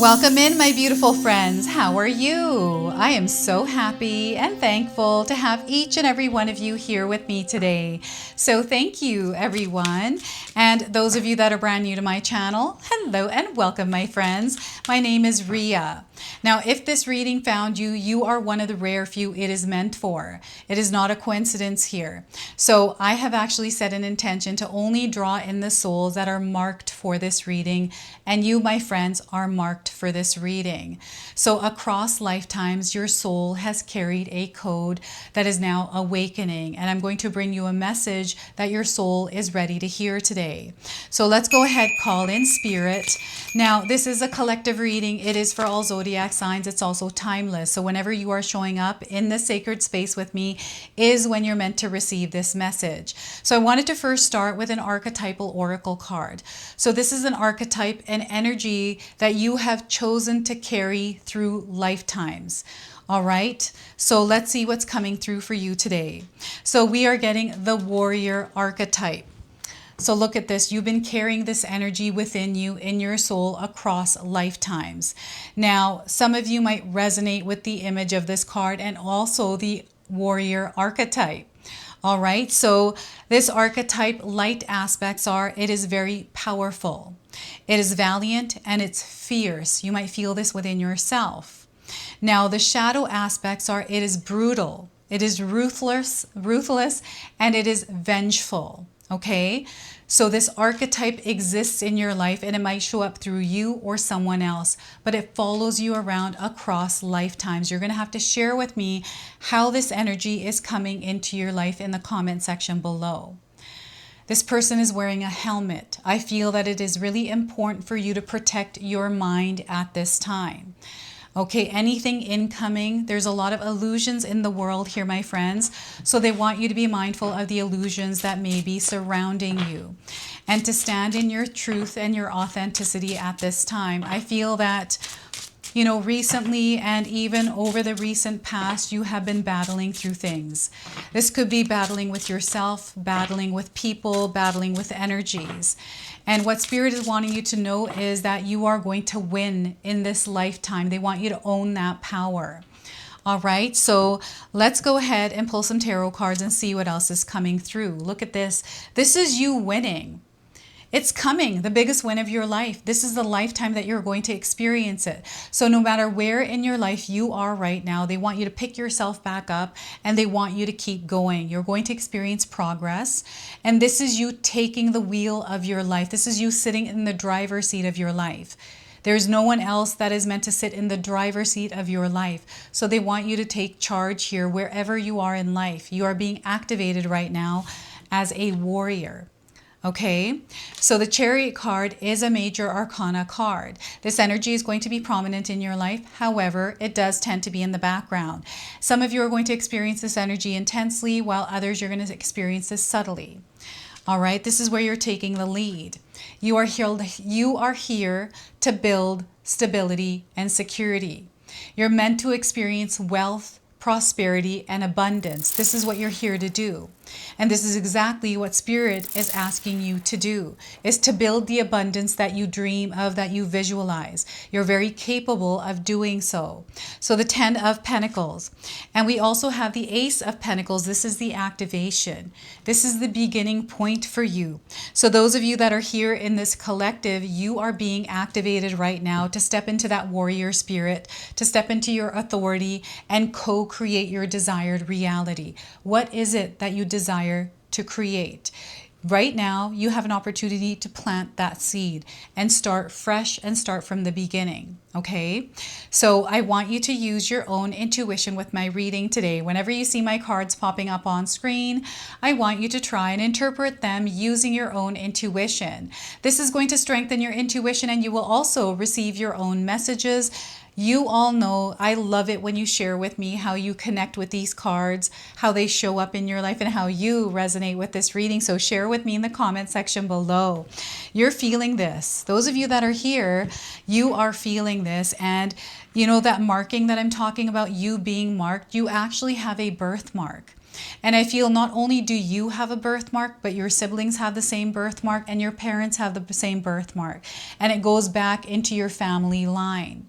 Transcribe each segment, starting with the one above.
Welcome in, my beautiful friends. How are you? I am so happy and thankful to have each and every one of you here with me today. So thank you, everyone. And those of you that are brand new to my channel, hello and welcome, my friends. My name is Ria. Now, if this reading found you, you are one of the rare few it is meant for. It is not a coincidence here. So I have actually set an intention to only draw in the souls that are marked for this reading. And you, my friends, are marked for this reading. So across lifetimes, your soul has carried a code that is now awakening. And I'm going to bring you a message that your soul is ready to hear today. So let's go ahead, call in spirit. Now, this is a collective reading. It is for all zodiac signs. It's also timeless. So whenever you are showing up in the sacred space with me is when you're meant to receive this message. So I wanted to first start with an archetypal oracle card. So this is an archetype, an energy that you have chosen to carry through lifetimes. All right, so let's see what's coming through for you today. So we are getting the warrior archetype. So look at this. You've been carrying this energy within you, in your soul, across lifetimes. Now, some of you might resonate with the image of this card and also the warrior archetype. All right, so this archetype, light aspects are, it is very powerful. It is valiant and it's fierce. You might feel this within yourself. Now, the shadow aspects are, it is brutal. It is ruthless, and it is vengeful. Okay, so this archetype exists in your life and it might show up through you or someone else, but it follows you around across lifetimes. You're going to have to share with me how this energy is coming into your life in the comment section below. This person is wearing a helmet. I feel that it is really important for you to protect your mind at this time. Okay, anything incoming, there's a lot of illusions in the world here, my friends. So they want you to be mindful of the illusions that may be surrounding you and to stand in your truth and your authenticity at this time. I feel that, you know, recently and even over the recent past, you have been battling through things. This could be battling with yourself, battling with people, battling with energies. And what Spirit is wanting you to know is that you are going to win in this lifetime. They want you to own that power. All right, so let's go ahead and pull some tarot cards and see what else is coming through. Look at this. This is you winning. It's coming, the biggest win of your life. This is the lifetime that you're going to experience it. So no matter where in your life you are right now, they want you to pick yourself back up and they want you to keep going. You're going to experience progress. And this is you taking the wheel of your life. This is you sitting in the driver's seat of your life. There's no one else that is meant to sit in the driver's seat of your life. So they want you to take charge here wherever you are in life. You are being activated right now as a warrior. Okay, so the Chariot card is a major arcana card. This energy is going to be prominent in your life. However, it does tend to be in the background. Some of you are going to experience this energy intensely, while others you're going to experience this subtly. All right, this is where you're taking the lead. You are here to build stability and security. You're meant to experience wealth, prosperity, and abundance. This is what you're here to do. And this is exactly what Spirit is asking you to do, is to build the abundance that you dream of, that you visualize. You're very capable of doing so. So the 10 of Pentacles. And we also have the Ace of Pentacles. This is the activation. This is the beginning point for you. So those of you that are here in this collective, you are being activated right now to step into that warrior spirit, to step into your authority and co-create your desired reality. What is it that you desire to create? Right now, you have an opportunity to plant that seed and start fresh and start from the beginning. Okay, so I want you to use your own intuition with my reading today. Whenever you see my cards popping up on screen, I want you to try and interpret them using your own intuition. This is going to strengthen your intuition and you will also receive your own messages. You all know I love it when you share with me how you connect with these cards, how they show up in your life, and how you resonate with this reading. So share with me in the comment section below. You're feeling this. Those of you that are here, you are feeling this. And you know that marking that I'm talking about, you being marked, you actually have a birthmark. And I feel not only do you have a birthmark, but your siblings have the same birthmark and your parents have the same birthmark. And it goes back into your family line.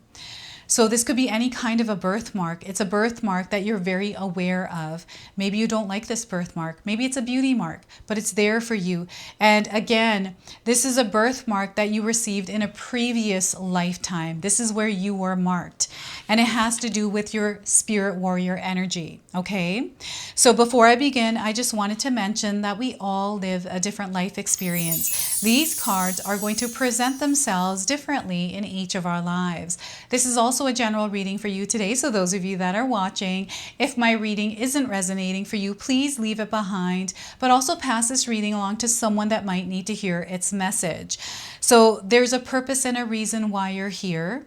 So this could be any kind of a birthmark. It's a birthmark that you're very aware of. Maybe you don't like this birthmark. Maybe it's a beauty mark, but it's there for you. And again, this is a birthmark that you received in a previous lifetime. This is where you were marked. And it has to do with your spirit warrior energy, okay? So before I begin, I just wanted to mention that we all live a different life experience. These cards are going to present themselves differently in each of our lives. This is also a general reading for you today. So those of you that are watching, if my reading isn't resonating for you, please leave it behind, but also pass this reading along to someone that might need to hear its message. So there's a purpose and a reason why you're here.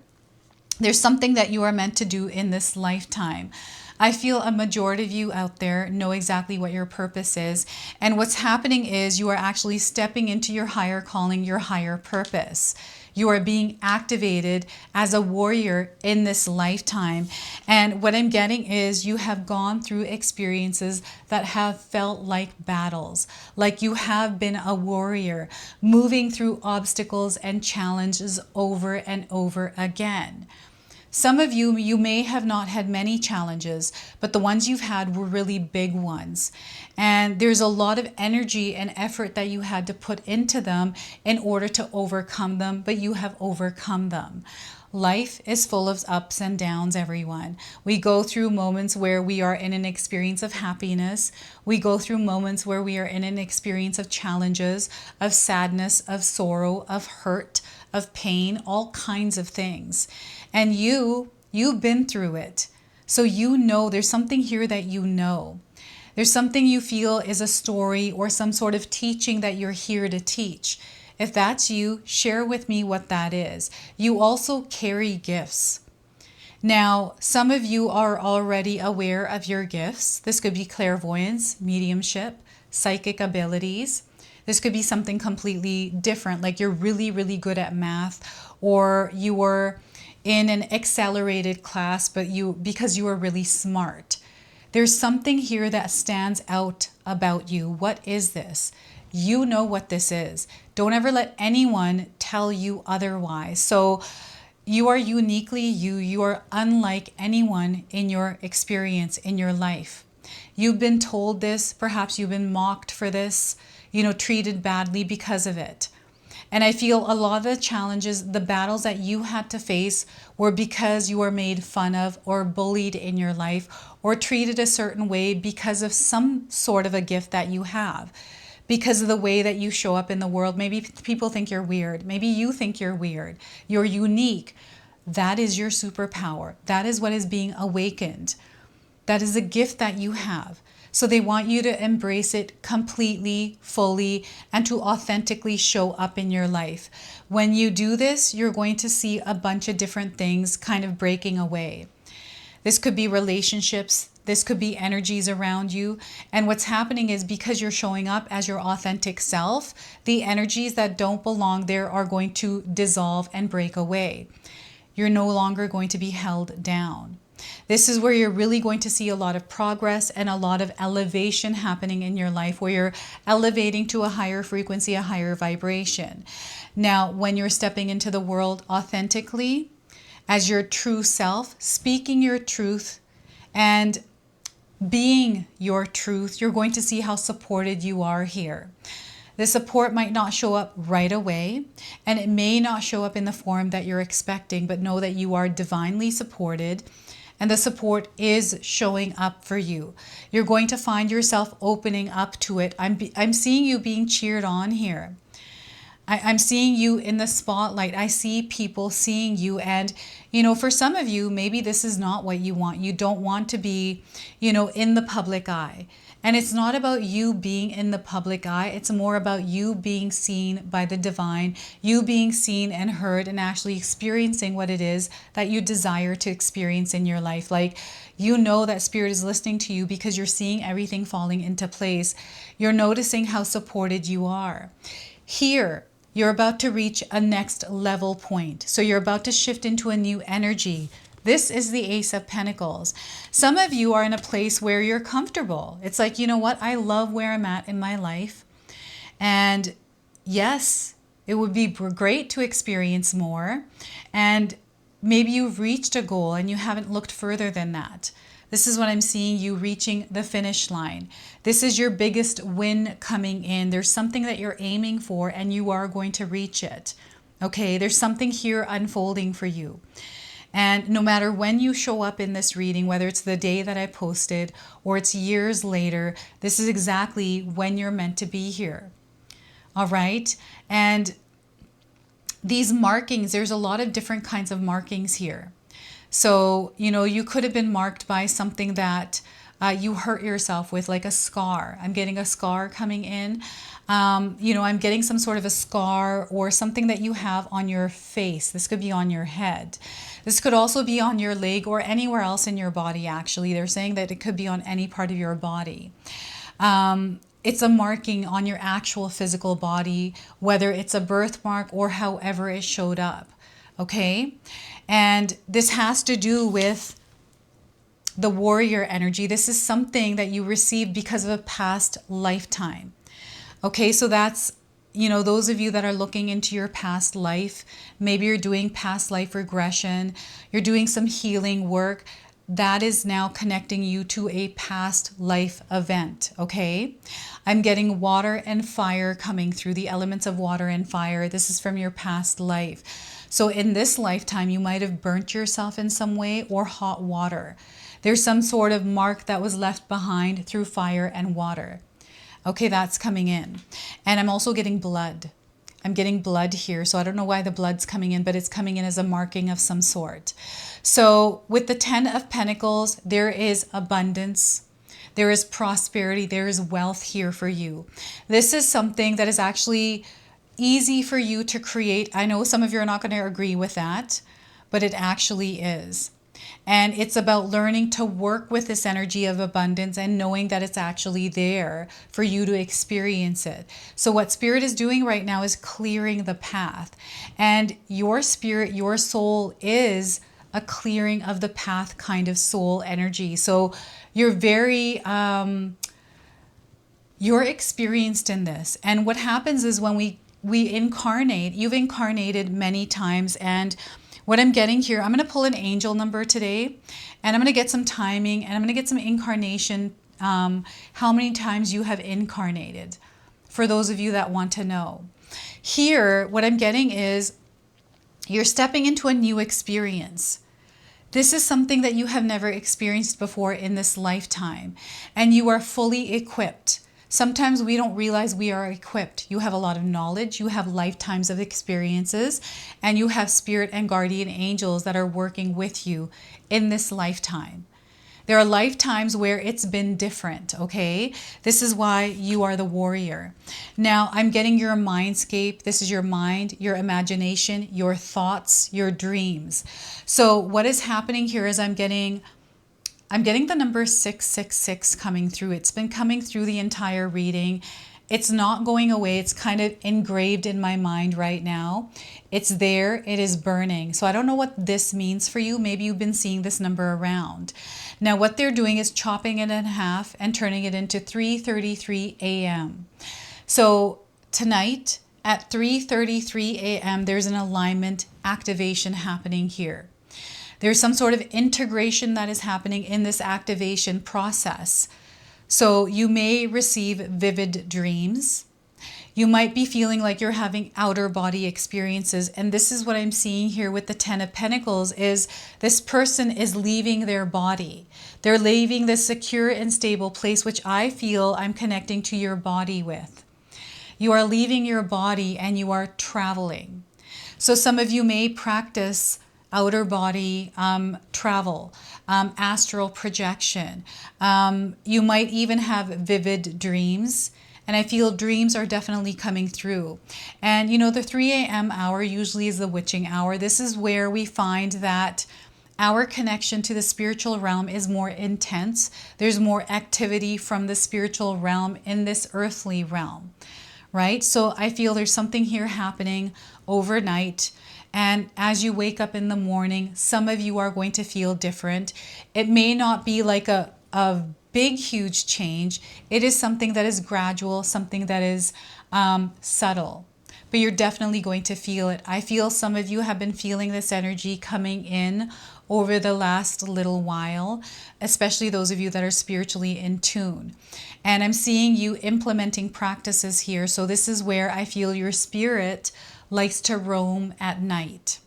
There's something that you are meant to do in this lifetime. I feel a majority of you out there know exactly what your purpose is. And what's happening is you are actually stepping into your higher calling, your higher purpose. You are being activated as a warrior in this lifetime. And what I'm getting is you have gone through experiences that have felt like battles, like you have been a warrior, moving through obstacles and challenges over and over again. Some of you, you may have not had many challenges, but the ones you've had were really big ones. And there's a lot of energy and effort that you had to put into them in order to overcome them, but you have overcome them. Life is full of ups and downs, everyone. We go through moments where we are in an experience of happiness. We go through moments where we are in an experience of challenges, of sadness, of sorrow, of hurt, of pain, all kinds of things. And you've been through it. So you know there's something here that you know. There's something you feel is a story or some sort of teaching that you're here to teach. If that's you, share with me what that is. You also carry gifts. Now, some of you are already aware of your gifts. This could be clairvoyance, mediumship, psychic abilities. This could be something completely different, like you're really, really good at math, or you were in an accelerated class, but because you are really smart. There's something here that stands out about you. What is this? You know what this is. Don't ever let anyone tell you otherwise. So you are uniquely you. You are unlike anyone in your experience, in your life. You've been told this. Perhaps you've been mocked for this, treated badly because of it. And I feel a lot of the challenges, the battles that you had to face were because you were made fun of or bullied in your life or treated a certain way because of some sort of a gift that you have, because of the way that you show up in the world. Maybe people think you're weird. Maybe you think you're weird. You're unique. That is your superpower. That is what is being awakened. That is a gift that you have. So they want you to embrace it completely, fully, and to authentically show up in your life. When you do this, you're going to see a bunch of different things kind of breaking away. This could be relationships. This could be energies around you. And what's happening is because you're showing up as your authentic self, the energies that don't belong there are going to dissolve and break away. You're no longer going to be held down. This is where you're really going to see a lot of progress and a lot of elevation happening in your life, where you're elevating to a higher frequency, a higher vibration. Now, when you're stepping into the world authentically, as your true self, speaking your truth and being your truth, you're going to see how supported you are here. The support might not show up right away, and it may not show up in the form that you're expecting, but know that you are divinely supported. And the support is showing up for you. You're going to find yourself opening up to it. I'm seeing you being cheered on here. I'm seeing you in the spotlight. I see people seeing you. And, for some of you, maybe this is not what you want. You don't want to be, in the public eye. And it's not about you being in the public eye. It's more about you being seen by the divine, you being seen and heard and actually experiencing what it is that you desire to experience in your life. Like, that Spirit is listening to you because you're seeing everything falling into place. You're noticing how supported you are. Here, you're about to reach a next level point. So you're about to shift into a new energy. This is the Ace of Pentacles. Some of you are in a place where you're comfortable. It's like, you know what? I love where I'm at in my life. And yes, it would be great to experience more. And maybe you've reached a goal and you haven't looked further than that. This is what I'm seeing, you reaching the finish line. This is your biggest win coming in. There's something that you're aiming for and you are going to reach it. Okay, there's something here unfolding for you. And no matter when you show up in this reading, whether it's the day that I posted or it's years later, this is exactly when you're meant to be here. All right. And these markings, there's a lot of different kinds of markings here. So, you know, you could have been marked by something that you hurt yourself with, like a scar. I'm getting a scar coming in. You know, I'm getting some sort of a scar or something that you have on your face. This could be on your head. This could also be on your leg or anywhere else in your body, actually. They're saying that it could be on any part of your body. It's a marking on your actual physical body, whether it's a birthmark or however it showed up. Okay? And this has to do with the warrior energy. This is something that you received because of a past lifetime. Okay, so that's, you know, those of you that are looking into your past life, maybe you're doing past life regression, you're doing some healing work, that is now connecting you to a past life event, okay? I'm getting water and fire coming through, the elements of water and fire. This is from your past life. So in this lifetime, you might have burnt yourself in some way or hot water. There's some sort of mark that was left behind through fire and water. Okay, that's coming in. And I'm also getting blood. I'm getting blood here. So I don't know why the blood's coming in, but it's coming in as a marking of some sort. So with the 10 of Pentacles, there is abundance. There is prosperity. There is wealth here for you. This is something that is actually easy for you to create. I know some of you are not going to agree with that, but it actually is. And it's about learning to work with this energy of abundance and knowing that it's actually there for you to experience it. So what Spirit is doing right now is clearing the path. And your spirit, your soul is a clearing of the path kind of soul energy. So you're very, you're experienced in this. And what happens is when we incarnate, you've incarnated many times, and what I'm getting here, I'm going to pull an angel number today, and I'm going to get some timing, and I'm going to get some incarnation, how many times you have incarnated, for those of you that want to know. Here, what I'm getting is you're stepping into a new experience. This is something that you have never experienced before in this lifetime, and you are fully equipped. Sometimes we don't realize we are equipped. You have a lot of knowledge, you have lifetimes of experiences, and you have spirit and guardian angels that are working with you in this lifetime. There are lifetimes where it's been different, okay? This is why you are the warrior. Now, I'm getting your mindscape. This is your mind, your imagination, your thoughts, your dreams. So what is happening here is I'm getting the number 666 coming through. It's been coming through the entire reading. It's not going away. It's kind of engraved in my mind right now. It's there. It is burning. So I don't know what this means for you. Maybe you've been seeing this number around. Now what they're doing is chopping it in half and turning it into 3:33 a.m. So tonight at 3:33 a.m. there's an alignment activation happening here. There's some sort of integration that is happening in this activation process. So you may receive vivid dreams. You might be feeling like you're having outer body experiences. And this is what I'm seeing here with the 10 of Pentacles is this person is leaving their body. They're leaving this secure and stable place, which I feel I'm connecting to your body with. You are leaving your body and you are traveling. So some of you may practice outer body travel, astral projection. You might even have vivid dreams. And I feel dreams are definitely coming through. And you know, the 3 a.m. hour usually is the witching hour. This is where we find that our connection to the spiritual realm is more intense. There's more activity from the spiritual realm in this earthly realm, right? So I feel there's something here happening overnight. And as you wake up in the morning, some of you are going to feel different. It may not be like a big, huge change. It is something that is gradual, something that is subtle. But you're definitely going to feel it. I feel some of you have been feeling this energy coming in over the last little while, especially those of you that are spiritually in tune. And I'm seeing you implementing practices here. So this is where I feel your spirit likes to roam at night.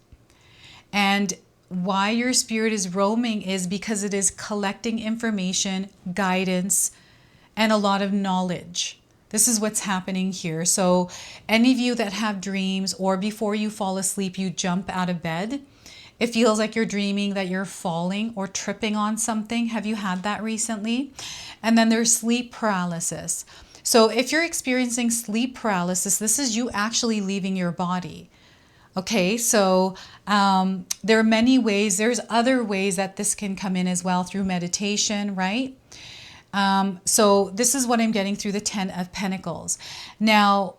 And why your spirit is roaming is because it is collecting information, guidance, and a lot of knowledge. This is what's happening here. So any of you that have dreams, or before you fall asleep, you jump out of bed, it feels like you're dreaming that you're falling or tripping on something. Have you had that recently? And then there's sleep paralysis. So if you're experiencing sleep paralysis, this is you actually leaving your body. Okay, so there are many ways. There's other ways that this can come in as well through meditation, right? So this is what I'm getting through the 10 of Pentacles. Now,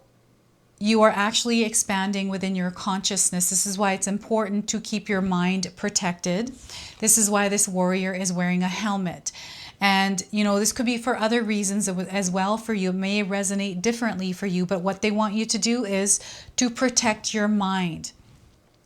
you are actually expanding within your consciousness. This is why it's important to keep your mind protected. This is why this warrior is wearing a helmet. And, you know, this could be for other reasons as well for you. It may resonate differently for you, but what they want you to do is to protect your mind.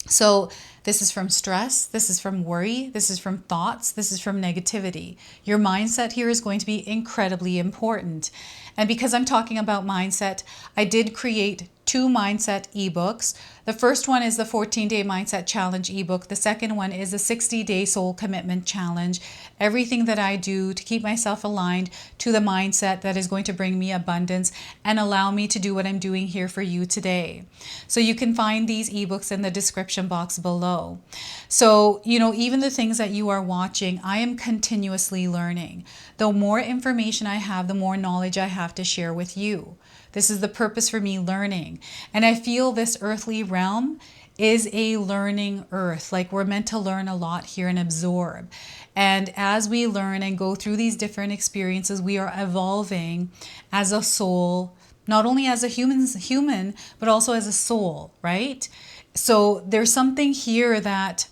So this is from stress, this is from worry, this is from thoughts, this is from negativity. Your mindset here is going to be incredibly important. And because I'm talking about mindset, I did create 2 mindset ebooks. The first one is the 14-day mindset challenge ebook. The second one is the 60-day soul commitment challenge. Everything that I do to keep myself aligned to the mindset that is going to bring me abundance and allow me to do what I'm doing here for you today. So you can find these ebooks in the description box below. So, you know, even the things that you are watching, I am continuously learning. The more information I have, the more knowledge I have to share with you. This is the purpose for me learning. And I feel this earthly realm is a learning earth. Like we're meant to learn a lot here and absorb. And as we learn and go through these different experiences, we are evolving as a soul, not only as a human, but also as a soul, right? So there's something here that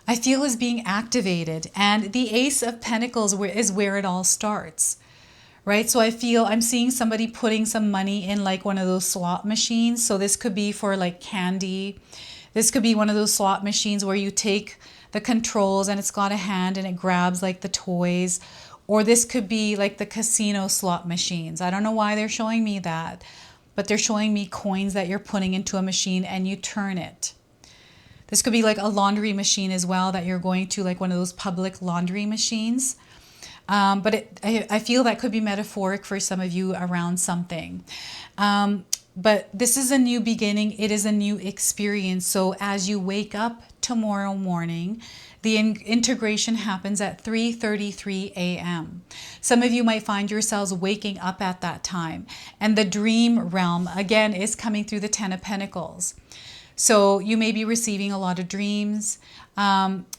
I feel is being activated. And the Ace of Pentacles is where it all starts. Right? So I feel I'm seeing somebody putting some money in like one of those slot machines. So this could be for like candy. This could be one of those slot machines where you take the controls and it's got a hand and it grabs like the toys. Or this could be like the casino slot machines. I don't know why they're showing me that, but they're showing me coins that you're putting into a machine and you turn it. This could be like a laundry machine as well, that you're going to like one of those public laundry machines. But I feel that could be metaphoric for some of you around something. But this is a new beginning. It is a new experience. So as you wake up tomorrow morning, the integration happens at 3:33 a.m. Some of you might find yourselves waking up at that time. And the dream realm, again, is coming through the 10 of Pentacles. So you may be receiving a lot of dreams,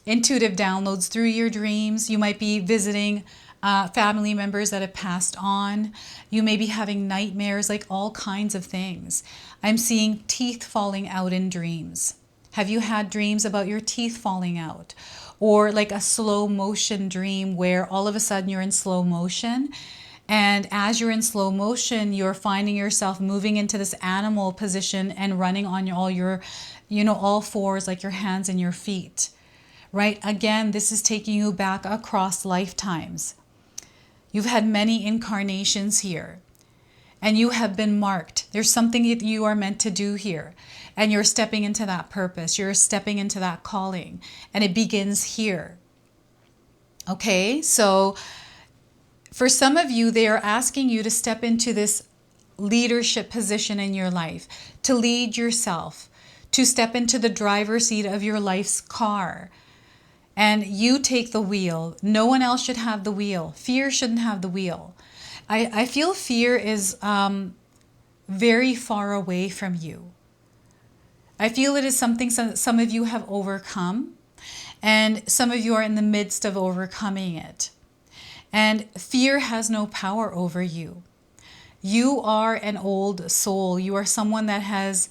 intuitive downloads through your dreams. You might be visiting family members that have passed on. You may be having nightmares, like all kinds of things. I'm seeing teeth falling out in dreams. Have you had dreams about your teeth falling out? Or like a slow motion dream where all of a sudden you're in slow motion. And as you're in slow motion, you're finding yourself moving into this animal position and running on all your, all fours, like your hands and your feet, right? Again, this is taking you back across lifetimes. You've had many incarnations here and you have been marked. There's something that you are meant to do here and you're stepping into that purpose. You're stepping into that calling and it begins here. Okay, so for some of you, they are asking you to step into this leadership position in your life, to lead yourself, to step into the driver's seat of your life's car. And you take the wheel. No one else should have the wheel. Fear shouldn't have the wheel. I feel fear is very far away from you. I feel it is something some of you have overcome, and some of you are in the midst of overcoming it. And fear has no power over you. You are an old soul. You are someone that has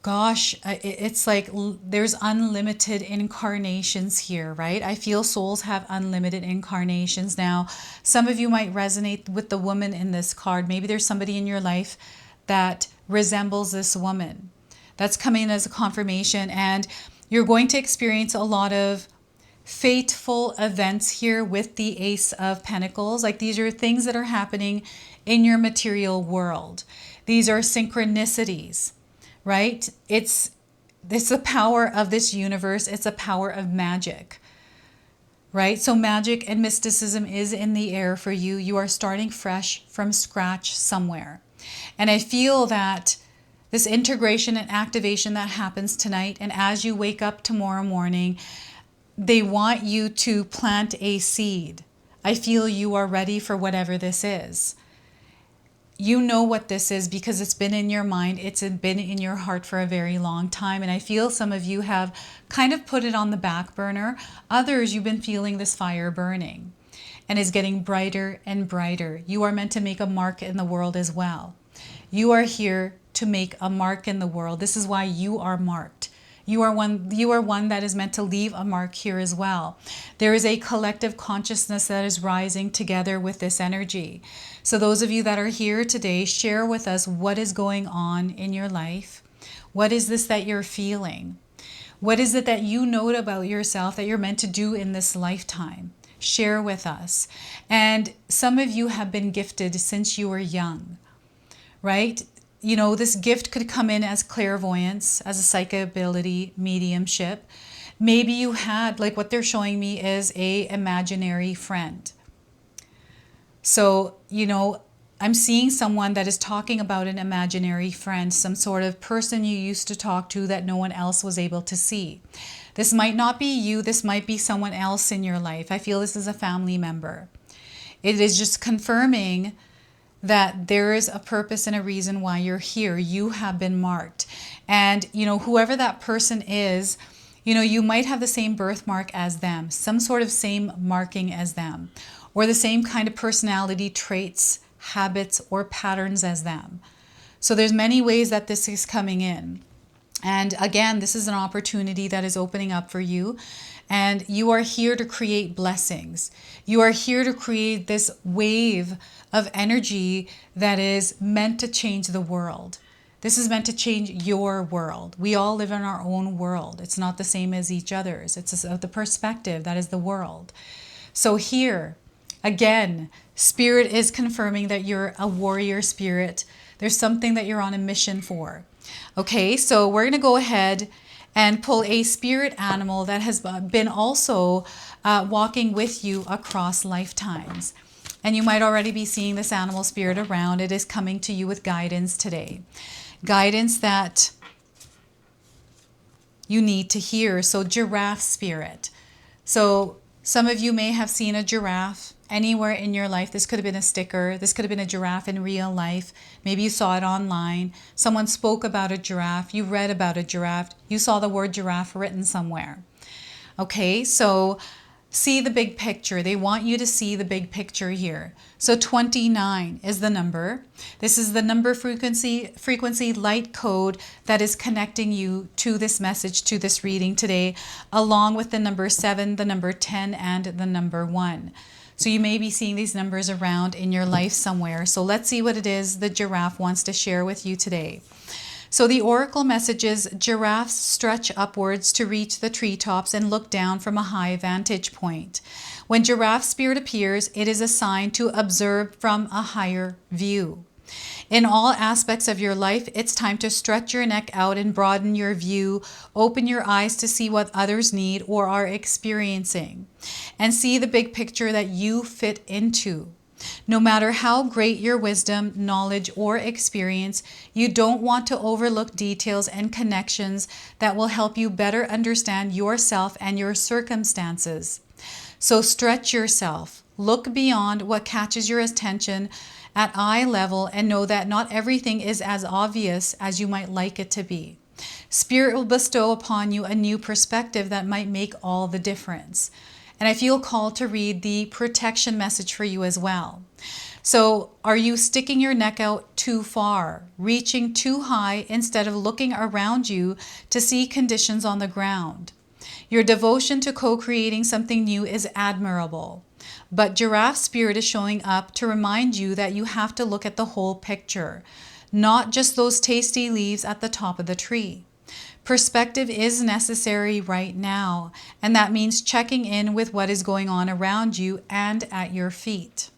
gosh, it's like there's unlimited incarnations here, right? I feel souls have unlimited incarnations. Now, some of you might resonate with the woman in this card. Maybe there's somebody in your life that resembles this woman. That's coming as a confirmation, and you're going to experience a lot of fateful events here with the Ace of Pentacles. Like, these are things that are happening in your material world. These are synchronicities, right? It's the power of this universe. It's a power of magic, right? So magic and mysticism is in the air for you. You are starting fresh from scratch somewhere. And I feel that this integration and activation that happens tonight, and as you wake up tomorrow morning, they want you to plant a seed. I feel you are ready for whatever this is. You know what this is because it's been in your mind. It's been in your heart for a very long time. And I feel some of you have kind of put it on the back burner. Others, you've been feeling this fire burning and is getting brighter and brighter. You are meant to make a mark in the world as well. You are here to make a mark in the world. This is why you are marked. You are one that is meant to leave a mark here as well. There is a collective consciousness that is rising together with this energy. So those of you that are here today, share with us what is going on in your life. What is this that you're feeling? What is it that you know about yourself that you're meant to do in this lifetime? Share with us. And some of you have been gifted since you were young, right? You know, this gift could come in as clairvoyance, as a psychic ability, mediumship. Maybe you had, like what they're showing me is a imaginary friend. So, you know, I'm seeing someone that is talking about an imaginary friend, some sort of person you used to talk to that no one else was able to see. This might not be you. This might be someone else in your life. I feel this is a family member. It is just confirming that there is a purpose and a reason why you're here. You have been marked. And, you know, whoever that person is, you know, you might have the same birthmark as them, some sort of same marking as them, or the same kind of personality traits, habits, or patterns as them. So there's many ways that this is coming in. And again, this is an opportunity that is opening up for you. And you are here to create blessings. You are here to create this wave of energy that is meant to change the world. This is meant to change your world. We all live in our own world. It's not the same as each other's. It's the perspective that is the world. So here, again, Spirit is confirming that you're a warrior spirit. There's something that you're on a mission for. Okay, so we're going to go ahead and pull a spirit animal that has been also walking with you across lifetimes. And you might already be seeing this animal spirit around. It is coming to you with guidance today. Guidance that you need to hear. So giraffe spirit. So some of you may have seen a giraffe anywhere in your life. This could have been a sticker. This could have been a giraffe in real life. Maybe you saw it online. Someone spoke about a giraffe. You read about a giraffe. You saw the word giraffe written somewhere. Okay, so see the big picture. They want you to see the big picture here. So 29 is the number. This is the number frequency light code that is connecting you to this message, to this reading today, along with the number 7, the number 10, and the number 1. So you may be seeing these numbers around in your life somewhere. So let's see what it is the giraffe wants to share with you today. So the oracle message is giraffes stretch upwards to reach the treetops and look down from a high vantage point. When giraffe spirit appears, it is a sign to observe from a higher view. In all aspects of your life, it's time to stretch your neck out and broaden your view, open your eyes to see what others need or are experiencing, and see the big picture that you fit into. No matter how great your wisdom, knowledge, or experience, you don't want to overlook details and connections that will help you better understand yourself and your circumstances. So stretch yourself, look beyond what catches your attention at eye level, and know that not everything is as obvious as you might like it to be. Spirit will bestow upon you a new perspective that might make all the difference. And I feel called to read the protection message for you as well. So are you sticking your neck out too far, reaching too high instead of looking around you to see conditions on the ground? Your devotion to co-creating something new is admirable. But Giraffe Spirit is showing up to remind you that you have to look at the whole picture, not just those tasty leaves at the top of the tree. Perspective is necessary right now, and that means checking in with what is going on around you and at your feet.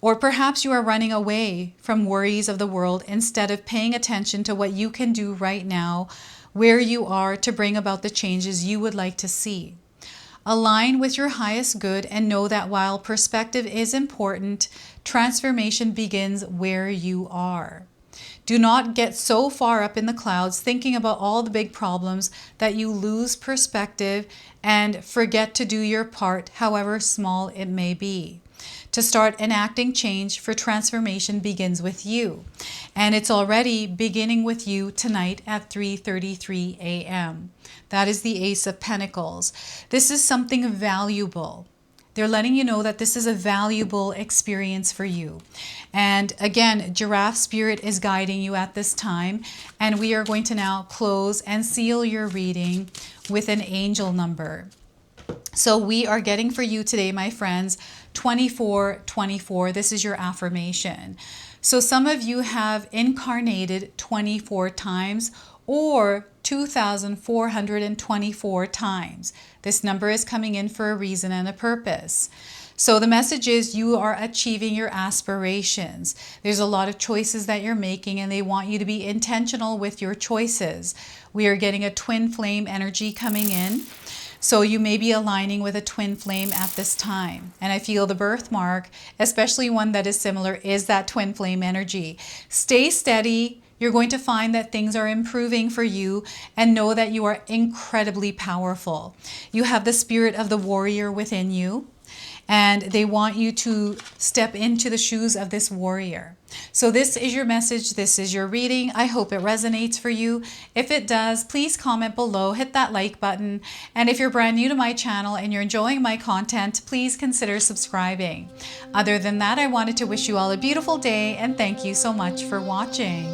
Or perhaps you are running away from worries of the world instead of paying attention to what you can do right now, where you are, to bring about the changes you would like to see. Align with your highest good and know that while perspective is important, transformation begins where you are. Do not get so far up in the clouds thinking about all the big problems that you lose perspective and forget to do your part, however small it may be. To start enacting change for transformation begins with you. And it's already beginning with you tonight at 3:33 a.m. That is the Ace of Pentacles. This is something valuable. They're letting you know that this is a valuable experience for you. And again, Giraffe Spirit is guiding you at this time. And we are going to now close and seal your reading with an angel number. So we are getting for you today, my friends, 2424. This is your affirmation. So some of you have incarnated 24 times or 2,424 times. This number is coming in for a reason and a purpose. So the message is you are achieving your aspirations. There's a lot of choices that you're making and they want you to be intentional with your choices. We are getting a twin flame energy coming in. So you may be aligning with a twin flame at this time. And I feel the birthmark, especially one that is similar, is that twin flame energy. Stay steady. You're going to find that things are improving for you, and know that you are incredibly powerful. You have the spirit of the warrior within you, and they want you to step into the shoes of this warrior. So this is your message. This is your reading. I hope it resonates for you. If it does, please comment below, hit that like button. And if you're brand new to my channel and you're enjoying my content, please consider subscribing. Other than that, I wanted to wish you all a beautiful day and thank you so much for watching.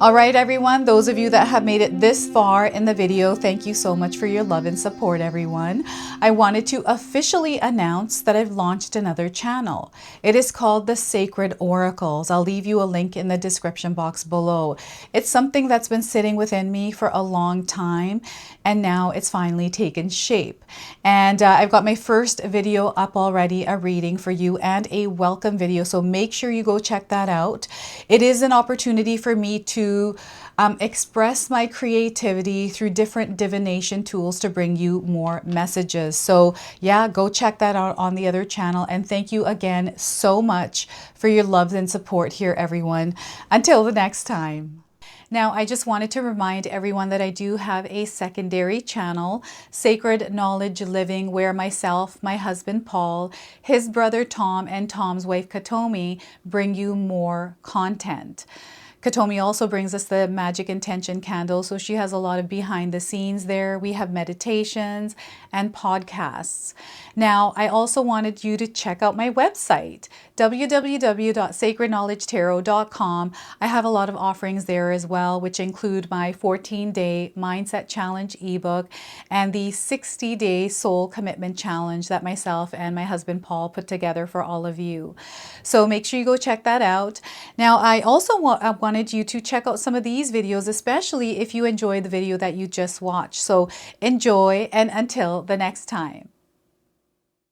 All right, everyone, those of you that have made it this far in the video, thank you so much for your love and support, everyone. I wanted to officially announce that I've launched another channel. It is called The Sacred Oracles. I'll leave you a link in the description box below. It's something that's been sitting within me for a long time, and now it's finally taken shape. And I've got my first video up already, a reading for you and a welcome video. So make sure you go check that out. It is an opportunity for me to express my creativity through different divination tools to bring you more messages. So yeah, go check that out on the other channel. And thank you again so much for your love and support here, everyone. Until the next time. Now, I just wanted to remind everyone that I do have a secondary channel, Sacred Knowledge Living, where myself, my husband Paul, his brother Tom, and Tom's wife Katomi bring you more content. Katomi also brings us the Magic Intention candle, so she has a lot of behind the scenes there. We have meditations and podcasts. Now, I also wanted you to check out my website, www.sacredknowledgetarot.com. I have a lot of offerings there as well, which include my 14-day Mindset Challenge ebook and the 60-day Soul Commitment Challenge that myself and my husband Paul put together for all of you. So make sure you go check that out. Now, I also wanted you to check out some of these videos, especially if you enjoyed the video that you just watched. So enjoy, and until the next time.